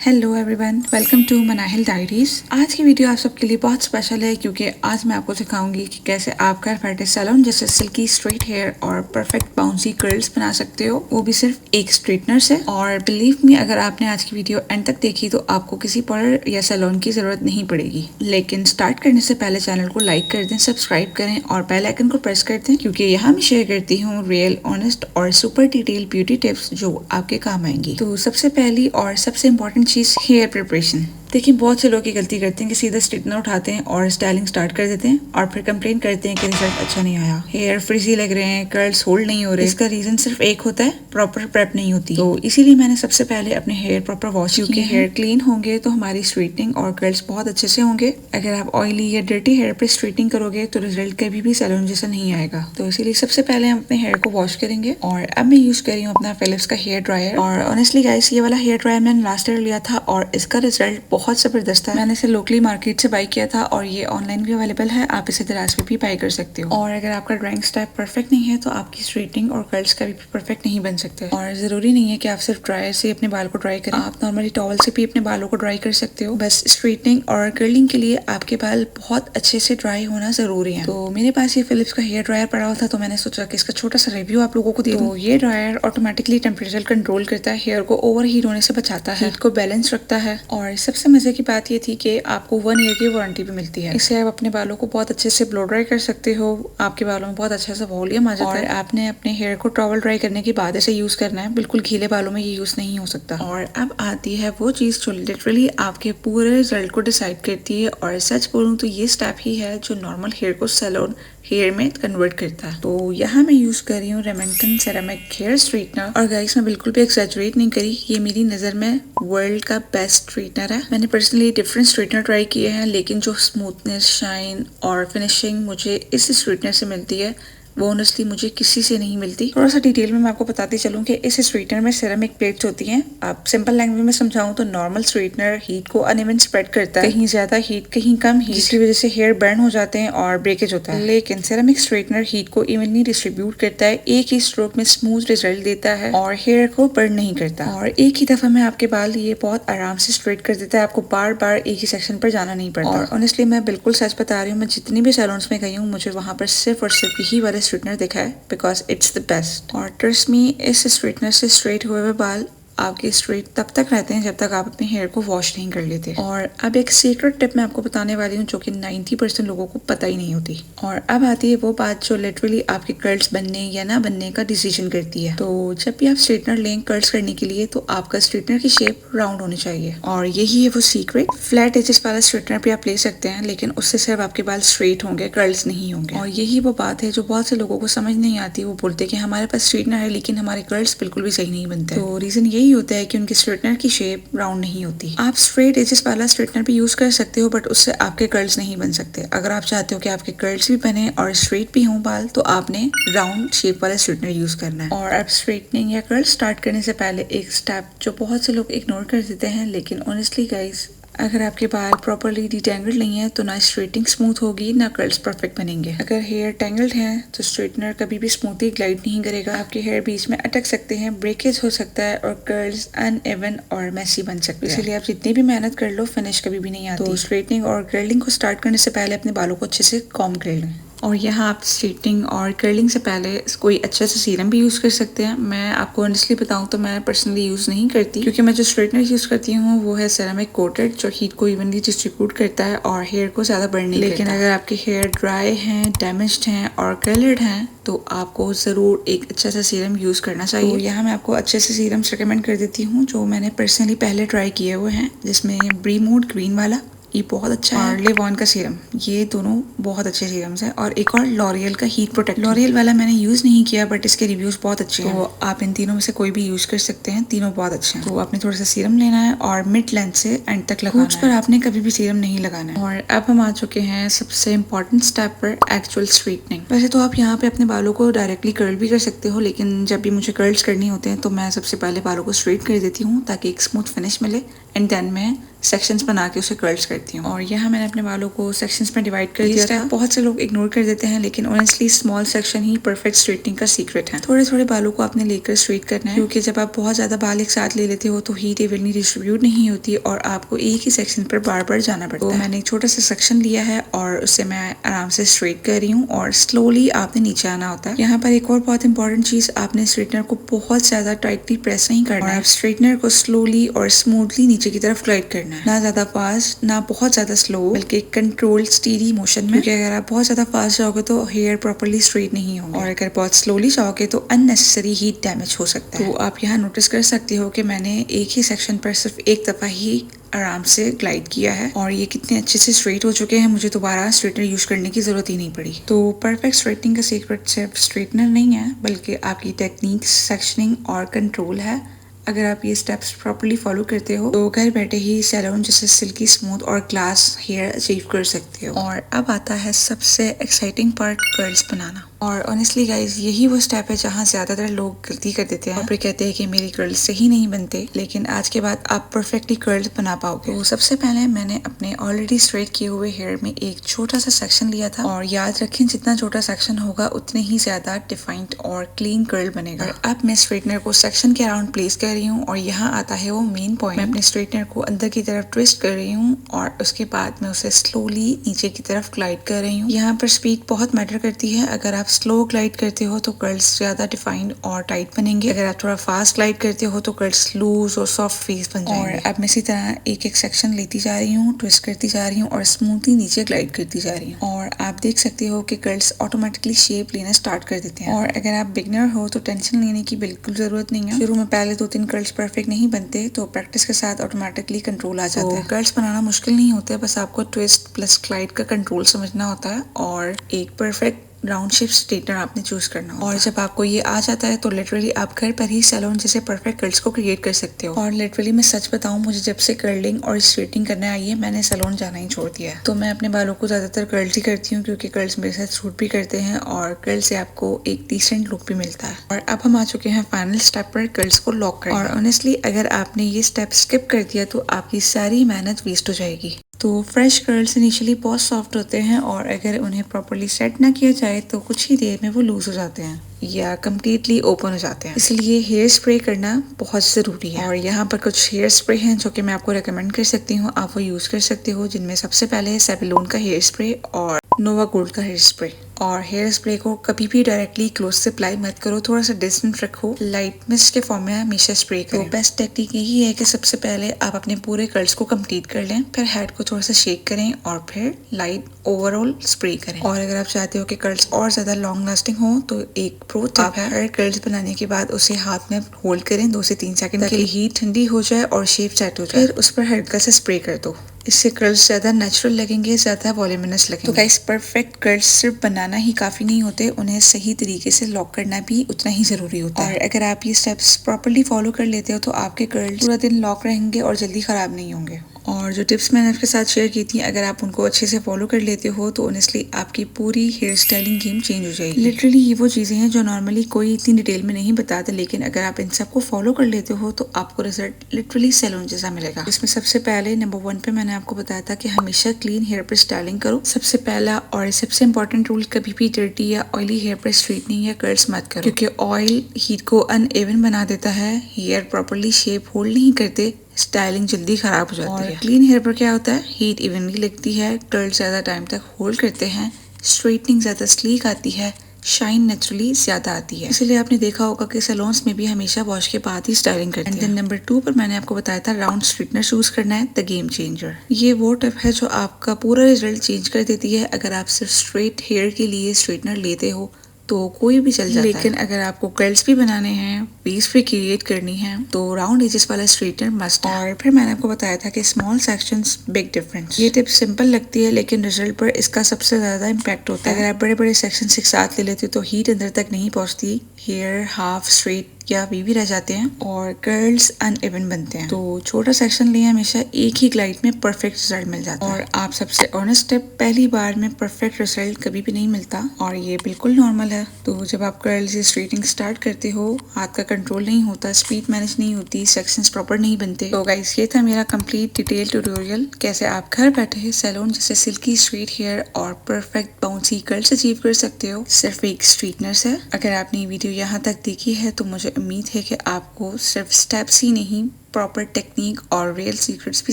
Hello everyone, welcome to Manahil diaries. आज की video आप सबके लिए बहुत स्पेशल है क्योंकि आज मैं आपको सिखाऊंगी कि कैसे आप घर बैठे सैलून जैसे सिल्की स्ट्रेट हेयर और परफेक्ट बाउंसी कर्ल्स बना सकते हो, वो भी सिर्फ एक स्ट्रेटनर से। और बिलीव मी, अगर आपने आज की वीडियो एंड तक देखी तो आपको किसी पार्लर या सैलून की जरूरत नहीं पड़ेगी। लेकिन स्टार्ट करने से पहले चैनल को लाइक कर दें, सब्सक्राइब करें और बेल आइकन को प्रेस कर दें, क्योंकि यहाँ मैं शेयर करती हूँ रियल, ऑनेस्ट और सुपर डिटेल ब्यूटी टिप्स जो आपके काम आएंगी। तो सबसे पहली और सबसे इम्पोर्टेंट चीज, हेयर प्रिपरेशन। देखिए, बहुत से लोग ये गलती करते हैं कि सीधा स्ट्रेटनर उठाते हैं और स्टाइलिंग स्टार्ट कर देते हैं और फिर कंप्लेन करते हैं कि रिजल्ट अच्छा नहीं आया, हेयर फ्रिजी लग रहे हैं, कर्ल्स होल्ड नहीं हो रहे। इसका रीजन सिर्फ एक होता है, प्रॉपर प्रेप नहीं होती। तो इसीलिए मैंने सबसे पहले अपने हेयर प्रॉपर वॉश किए। क्योंकि हेयर क्लीन होंगे तो हमारी स्ट्रेटनिंग और कर्ल्स बहुत अच्छे से होंगे। अगर आप ऑयली या डर्टी हेयर पे स्ट्रेटनिंग करोगे तो रिजल्ट कभी भी सैलून जैसा नहीं आएगा। तो इसीलिए सबसे पहले हम अपने हेयर को वॉश करेंगे। और अब मैं यूज कर रही हूँ अपना फिलिप्स का हेयर ड्रायर। और ऑनेस्टली गाइस, ये वाला हेयर ड्रायर मैंने लास्ट ईयर लिया था और इसका रिजल्ट बहुत जबरदस्त है। मैंने इसे लोकली मार्केट से बाय किया था और ये ऑनलाइन भी अवेलेबल है, आप इसे दराज पे भी बाय कर सकते हो। और अगर आपका ड्राइंग स्टाइल परफेक्ट नहीं है तो आपकी स्ट्रेटनिंग और कर्ल्स का भी परफेक्ट नहीं बन सकते। और जरूरी नहीं है कि आप सिर्फ ड्रायर से अपने बाल को ड्राई करें, आप नॉर्मली टॉवल से भी अपने बालों को ड्राई कर सकते हो। बस स्ट्रेटनिंग और कर्लिंग के लिए आपके बाल बहुत अच्छे से ड्राई होना जरूरी है। तो मेरे पास ये फिलिप्स का हेयर ड्रायर पड़ा हुआ था, तो मैंने सोचा कि इसका छोटा सा रिव्यू आप लोगों को दे दूं। ये ड्रायर ऑटोमेटिकली टेम्परेचर कंट्रोल करता है, हेयर को ओवर हीट होने से बचाता है, हीट को बैलेंस रखता है। और सबसे मजे की बात ये थी कि आपको 1 ईयर की वारंटी भी मिलती है। इससे आप अपने बालों को बहुत अच्छे से ब्लो ड्राई कर सकते हो, आपके बालों में बहुत अच्छा सा वॉल्यूम आ जाता है। और आपने अपने हेयर को टॉवल ड्राई करने के बाद इसे यूज करना है, बिल्कुल गीले बालों में ये यूज नहीं हो सकता। और अब आती है वो चीज जो लिटरली आपके पूरे रिजल्ट को डिसाइड करती है। और सच बोलूं तो ये स्टेप ही है जो नॉर्मल हेयर को सैलून हेयर में कन्वर्ट करता है। तो यहाँ मैं यूज कर रही हूँ रेमेंटन सेरामिक हेयर स्ट्रेटनर। और गाइस, मैं बिल्कुल भी एक्सैजरेट नहीं करी, ये मेरी नजर में वर्ल्ड का बेस्ट स्ट्रेटनर है। मैंने पर्सनली डिफरेंट स्ट्रेटनर ट्राई किए हैं, लेकिन जो स्मूथनेस, शाइन और फिनिशिंग मुझे इस स्ट्रेटनर से मिलती है वो ऑनेस्टली मुझे किसी से नहीं मिलती। थोड़ा सा डिटेल में मैं आपको बताती चलूं कि इस स्ट्रेटनर में सेरामिक प्लेट्स होती हैं। आप सिंपल लैंग्वेज में समझाऊं तो नॉर्मल स्ट्रेटनर हीट को अनइवन स्प्रेड करता है, कहीं ज्यादा हीट कहीं कम हीट, जिसकी वजह से हेयर बर्न हो जाते हैं और ब्रेकेज होता है। लेकिन सेरामिक स्ट्रेटनर हीट को इवनली डिस्ट्रीब्यूट करता है, एक ही स्ट्रोक में स्मूथ रिजल्ट देता है और हेयर को बर्न नहीं करता। और एक ही दफा में आपके बाल ये बहुत आराम से स्ट्रेट कर देता है, आपको बार बार एक ही सेक्शन पर जाना नहीं पड़ता। और ऑनेस्टली मैं बिल्कुल सच बता रही हूँ, मैं जितनी भी सैलून्स में गई हूँ मुझे वहां पर सिर्फ और सिर्फ यही वाले स्ट्रेटनर दिखा है, बिकॉज इट्स द बेस्ट। और ट्रस्ट मी, इस स्ट्रेटनर से स्ट्रेट हुए हुए बाल आपके स्ट्रेट तब तक रहते हैं जब तक आप अपने हेयर को वॉश नहीं कर लेते। और अब एक सीक्रेट टिप मैं आपको बताने वाली हूँ जो कि 90% लोगों को पता ही नहीं होती। और अब आती है वो बात जो लिटरली आपके कर्ल्स बनने या ना बनने का डिसीजन करती है। तो जब भी आप स्ट्रेटनर लें कर्ल्स करने के लिए तो आपका स्ट्रेटनर की शेप राउंड होनी चाहिए। और यही है वो सीक्रेट। फ्लैट एजेस वाला स्ट्रेटनर भी आप ले सकते हैं, लेकिन उससे सिर्फ आपके बाल स्ट्रेट होंगे, कर्ल्स नहीं होंगे। और यही वो बात है जो बहुत से लोगों को समझ नहीं आती। वो बोलते हैं कि हमारे पास स्ट्रेटनर है लेकिन हमारे कर्ल्स बिल्कुल भी सही नहीं बनते। तो रीजन यही होता है कि उनके स्ट्रेटनर की शेप राउंड नहीं होती। आप स्ट्रेट एजेस वाला स्ट्रेटनर भी यूज कर सकते हो, बट उससे आपके कर्ल्स नहीं बन सकते। अगर आप चाहते हो कि आपके कर्ल्स भी बने और स्ट्रेट भी हों बाल, तो आपने राउंड शेप वाला स्ट्रेटनर यूज करना है। और अब स्ट्रेटनिंग या कर्ल स्टार्ट करने से पहले एक स्टेप जो बहुत से लोग इग्नोर कर देते हैं, लेकिन ऑनेस्टली गाइस, अगर आपके बाल प्रॉपरली डिटेंगल्ड नहीं है तो ना स्ट्रेटिंग स्मूथ होगी ना कर्ल्स परफेक्ट बनेंगे। अगर हेयर टेंगल्ड है तो स्ट्रेटनर कभी भी स्मूथली ग्लाइड नहीं करेगा, आपके हेयर बीच में अटक सकते हैं, ब्रेकेज हो सकता है और कर्ल्स अनइवन और मेसी बन सकते हैं। इसलिए आप जितनी भी मेहनत कर लो, फिनिश कभी भी नहीं आती। तो स्ट्रेटनिंग और कर्लिंग को स्टार्ट करने से पहले अपने बालों को अच्छे से कॉम्ब कर लें। और यहाँ आप स्ट्रेटनिंग और कर्लिंग से पहले कोई अच्छा सा सीरम भी यूज कर सकते हैं। मैं आपको ऑनेस्टली बताऊं तो मैं पर्सनली यूज नहीं करती, क्योंकि मैं जो स्ट्रेटनर यूज करती हूँ वो है सेरामिक कोटेड, जो हीट को इवनली डिस्ट्रीब्यूट करता है और हेयर को ज्यादा बर्न नहीं करता। लेकिन अगर आपके हेयर ड्राई हैं, डैमेज्ड हैं और कर्ल्ड हैं तो आपको जरूर एक अच्छा सा सीरम यूज करना चाहिए। तो यहाँ मैं आपको अच्छे से सीरम्स रिकमेंड कर देती हूँ जो मैंने पर्सनली पहले ट्राई किए हुए हैं, जिसमें ब्रीमूड ग्रीन वाला ये बहुत अच्छा है, और लिवॉन का सीरम, ये दोनों बहुत अच्छे सीरम्स हैं। और एक और लॉरियल का हीट प्रोटेक्ट, लॉरियल वाला मैंने यूज नहीं किया बट इसके रिव्यूज बहुत अच्छे हैं। तो आप इन तीनों में से कोई भी यूज कर सकते हैं, तीनों बहुत अच्छे हैं। तो आपने थोड़ा सा सीरम लेना है और मिड लेंथ से एंड तक लगाना है, पर आपने कभी भी सीरम नहीं लगाना है। और अब हम आ चुके हैं सबसे इम्पोर्टेंट स्टेप पर, एक्चुअल स्ट्रेटनिंग। वैसे तो आप यहाँ पे अपने बालों को डायरेक्टली कर्ल भी कर सकते हो, लेकिन जब भी मुझे कर्ल्स करनी होते हैं तो मैं सबसे पहले बालों को स्ट्रेट कर देती हूँ ताकि एक स्मूथ फिनिश मिले, एंड देन मैं सेक्शंस बना के उसे कर्ल्स कर करती हूँ। और यहाँ मैंने अपने बालों को सेक्शंस में डिवाइड कर दिया था। बहुत से लोग इग्नोर कर देते हैं, लेकिन ऑनेस्टली स्मॉल सेक्शन ही परफेक्ट स्ट्रेटनिंग का सीक्रेट है। थोड़े थोड़े बालों को आपने लेकर स्ट्रेट करना है, क्योंकि जब आप बहुत ज्यादा बाल एक साथ ले लेते हो तो हीट इवनली डिस्ट्रीब्यूट नहीं होती और आपको एक ही सेक्शन पर बार बार जाना पड़ता है। तो मैंने एक छोटा सा सेक्शन लिया है और उससे मैं आराम से स्ट्रेट कर रही हूँ और स्लोली आपने नीचे आना होता है। यहाँ पर एक और बहुत इंपॉर्टेंट चीज, आपने स्ट्रेटनर को बहुत ज्यादा टाइटली प्रेस नहीं करना है। आप स्ट्रेटनर को स्लोली और स्मूथली नीचे की तरफ ग्लाइड करना है, ना ज्यादा फास्ट ना बहुत ज्यादा स्लो, बल्कि कंट्रोल्ड स्टीडी मोशन में। क्योंकि अगर आप बहुत ज्यादा फास्ट जाओगे तो हेयर प्रॉपर्ली स्ट्रेट नहीं होंगे, और अगर बहुत स्लोली जाओगे तो अननेसेसरी हीट डैमेज हो सकता है। तो आप यहाँ नोटिस कर सकते हो कि मैंने एक ही सेक्शन पर सिर्फ एक दफा ही आराम से ग्लाइड किया है और ये कितने अच्छे से स्ट्रेट हो चुके हैं, मुझे दोबारा स्ट्रेटनर यूज करने की जरूरत ही नहीं पड़ी। तो परफेक्ट स्ट्रेटनिंग का सीक्रेट सिर्फ स्ट्रेटनर नहीं है, बल्कि आपकी टेक्निक, सेक्शनिंग और कंट्रोल है। अगर आप ये स्टेप्स प्रॉपर्ली फॉलो करते हो तो घर बैठे ही सैलून जैसे सिल्की स्मूथ और ग्लास हेयर अचीव कर सकते हो। और अब आता है सबसे एक्साइटिंग पार्ट, कर्ल्स बनाना। और ऑनेस्टली गाइज, यही वो स्टेप है जहाँ ज्यादातर लोग गलती कर देते हैं और फिर कहते हैं कि मेरी कर्ल्स सही नहीं बनते, लेकिन आज के बाद आप परफेक्टली कर्ल्स बना पाओगे। तो सबसे पहले मैंने अपने ऑलरेडी स्ट्रेट किए हुए हेयर में एक छोटा सा सेक्शन लिया था, और याद रखें जितना छोटा सेक्शन होगा उतने ही ज्यादा डिफाइंड और क्लीन कर्ल बनेगा। और अब मैं स्ट्रेटनर को सेक्शन के अराउंड प्लेस कर रही हूँ और यहाँ आता है वो मेन पॉइंट। मैं अपने स्ट्रेटनर को अंदर की तरफ ट्विस्ट कर रही हूँ और उसके बाद मैं उसे स्लोली नीचे की तरफ ग्लाइड कर रही हूँ। यहाँ पर स्पीड बहुत मैटर करती है। अगर आप स्लो ग्लाइड करते हो तो कर्ल्स ज्यादा डिफाइंड और टाइट बनेंगे, अगर आप थोड़ा फास्ट ग्लाइड करते हो तो कर्ल्स लूज और सॉफ्ट फेस बन जाएंगे। और अब मैं इसी तरह एक एक सेक्शन लेती जा रही हूँ, ट्विस्ट करती जा रही हूँ और स्मूथली नीचे ग्लाइड करती जा रही हूँ। और आप देख सकते हो कि कर्ल्स ऑटोमेटिकली शेप लेना स्टार्ट कर देते हैं। और अगर आप बिगनर हो तो टेंशन लेने की बिल्कुल जरूरत नहीं है। शुरू में पहले 2-3 कर्ल्स परफेक्ट नहीं बनते, तो प्रैक्टिस के साथ ऑटोमेटिकली कंट्रोल आ जाता है। कर्ल्स बनाना मुश्किल नहीं होता है, बस आपको ट्विस्ट प्लस ग्लाइड का कंट्रोल समझना होता है और एक परफेक्ट राउंड शेप स्ट्रेटनर आपने चूज करना होगा। और जब आपको ये आ जाता है तो लिटरली आप घर पर ही सैलून जैसे परफेक्ट कर्ल्स को क्रिएट कर सकते हो। और लिटरली मैं सच बताऊं, मुझे जब से कर्लिंग और स्ट्रेटिंग करने आई है, मैंने सैलून जाना ही छोड़ दिया है। तो मैं अपने बालों को ज्यादातर कर्ल्स ही करती हूँ, क्योंकि कर्ल्स मेरे साथ सूट भी करते हैं और कर्ल से आपको एक डिसेंट लुक भी मिलता है। और अब हम आ चुके हैं फाइनल स्टेप पर, कर्ल्स को लॉक करना। और ऑनेस्टली अगर आपने ये स्टेप स्किप कर दिया तो आपकी सारी मेहनत वेस्ट हो जाएगी। तो फ्रेश कर्ल्स इनिशियली बहुत सॉफ्ट होते हैं और अगर उन्हें प्रॉपर्ली सेट ना किया जाए तो कुछ ही देर में वो लूज हो जाते हैं या कम्प्लीटली ओपन हो जाते हैं। इसलिए हेयर स्प्रे करना बहुत जरूरी है। और यहाँ पर कुछ हेयर स्प्रे हैं जो कि मैं आपको रेकमेंड कर सकती हूँ, आप वो यूज कर सकते हो, जिनमें सबसे पहले है सेविलोन का हेयर स्प्रे और नोवा गोल्ड का हेयर स्प्रे। और हेयर स्प्रे को कभी भी डायरेक्टली क्लोज से अप्लाई मत करो, थोड़ा सा डिस्टेंस रखो, लाइट मिस्ट के फॉर्म में हमेशा स्प्रे करो। तो बेस्ट टेक्निक यही है कि सबसे पहले आप अपने पूरे कर्ल्स को कंप्लीट कर लें, फिर हेड को थोड़ा सा शेक करें और फिर लाइट ओवरऑल स्प्रे करें। और अगर आप चाहते हो कि कर्ल्स और ज्यादा लॉन्ग लास्टिंग हो तो एक प्रो टिप है, हर कर्ल्स बनाने के बाद उसे हाथ में होल्ड करें 2 से 3 सेकंड के लिए, हीट ठंडी हो जाए और शेप सेट हो जाए, फिर उस पर हल्का से स्प्रे कर दो। इससे कर्ल्स ज्यादा नेचुरल लगेंगे, ज्यादा वॉल्यूमिनस लगेंगे। तो गाइस, परफेक्ट कर्ल्स सिर्फ बनाना ही काफी नहीं होते, उन्हें सही तरीके से लॉक करना भी उतना ही जरूरी होता है। और अगर आप ये स्टेप्स प्रॉपर्ली फॉलो कर लेते हो तो आपके कर्ल्स पूरा दिन लॉक रहेंगे और जल्दी खराब नहीं होंगे। और जो टिप्स मैंने आपके साथ शेयर की थी, अगर आप उनको अच्छे से फॉलो कर लेते हो तो ऑनेस्टली आपकी पूरी हेयर स्टाइलिंग गेम चेंज हो जाएगी। लिटरली ये वो चीजें हैं जो नॉर्मली कोई इतनी डिटेल में नहीं बताता, लेकिन अगर आप इन सबको फॉलो कर लेते हो तो आपको रिजल्ट लिटरली सैलून जैसा मिलेगा। इसमें सबसे पहले नंबर 1 पे मैंने आपको बताया था कि हमेशा क्लीन हेयर पर स्टाइलिंग करो। सबसे पहला और सबसे इंपॉर्टेंट रूल, कभी भी डर्टी या ऑयली हेयर पर स्ट्रेटनिंग या कर्ल्स मत करो, क्योंकि ऑयल हीट को अनइवन बना देता है, हेयर प्रॉपर्ली शेप होल्ड नहीं करते, स्टाइलिंग जल्दी खराब हो जाती है। क्लीन हेयर पर क्या होता है, हीट इवनली लगती है, कर्ल ज्यादा टाइम तक होल्ड करते हैं, स्ट्रेटनिंग ज्यादा स्लीक आती है, शाइन नेचुरली ज्यादा आती है। इसलिए आपने देखा होगा कि सैलून्स में भी हमेशा वॉश के बाद ही स्टाइलिंग करते हैं। नंबर 2 पर मैंने आपको बताया था राउंड स्ट्रेटनर चूज करना है, द गेम चेंजर। ये वो टिप है जो आपका पूरा रिजल्ट चेंज कर देती है। अगर आप सिर्फ स्ट्रेट हेयर के लिए स्ट्रेटनर लेते हो तो कोई भी चल जाता है, लेकिन अगर आपको कर्ल्स भी बनाने हैं, वेव्स भी क्रिएट करनी है, तो राउंड एजेस वाला स्ट्रेटनर मस्ट है। और फिर मैंने आपको बताया था कि स्मॉल सेक्शंस बिग डिफरेंस। ये टिप सिंपल लगती है लेकिन रिजल्ट पर इसका सबसे ज्यादा इम्पैक्ट होता है। अगर आप बड़े बड़े सेक्शंस एक साथ ले लेते हो तो हीट अंदर तक नहीं पहुंचती, हेयर हाफ स्ट्रेट या वीवी रह जाते हैं और कर्ल्स अनइवन बनते हैं। तो छोटा सेक्शन लिए हमेशा एक ही ग्लाइड में परफेक्ट रिजल्ट मिल जाता है। और आप सबसे ऑनेस्ट टिप, पहली बार में परफेक्ट रिजल्ट कभी भी नहीं मिलता और ये बिल्कुल नॉर्मल है। तो जब आप कर्ल्स या स्ट्रेटनिंग स्टार्ट करते हो, हाथ का कंट्रोल नहीं होता, स्पीड मैनेज नहीं होती, सेक्शंस प्रॉपर नहीं बनते। तो गाइस, ये था मेरा कंप्लीट डिटेल ट्यूटोरियल कैसे आप घर बैठे सैलून जैसे सिल्की स्ट्रेट हेयर और परफेक्ट बाउंसी कर्ल्स अचीव कर सकते हो सिर्फ एक स्ट्रेटनर से। अगर आपने वीडियो यहाँ तक देखी है तो मुझे उम्मीद है कि आपको सिर्फ स्टेप्स ही नहीं, प्रॉपर टेक्निक और रियल सीक्रेट्स भी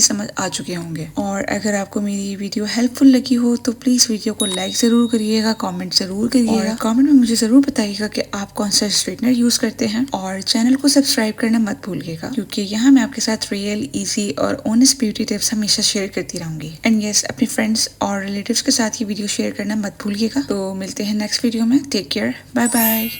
समझ आ चुके होंगे। और अगर आपको मेरी वीडियो हेल्पफुल लगी हो तो प्लीज वीडियो को लाइक जरूर करिएगा, कमेंट जरूर करिएगा, कमेंट में मुझे जरूर बताइएगा कि आप कौन सा स्ट्रेटनर यूज करते हैं। और चैनल को सब्सक्राइब करना मत भूलिएगा, क्योंकि यहाँ मैं आपके साथ रियल, इजी और ऑनेस्ट ब्यूटी टिप्स हमेशा शेयर करती रहूंगी। एंड यस, अपने फ्रेंड्स और रिलेटिव्स के साथ ये वीडियो शेयर करना मत भूलिएगा। तो मिलते हैं नेक्स्ट वीडियो में। Take care, bye bye.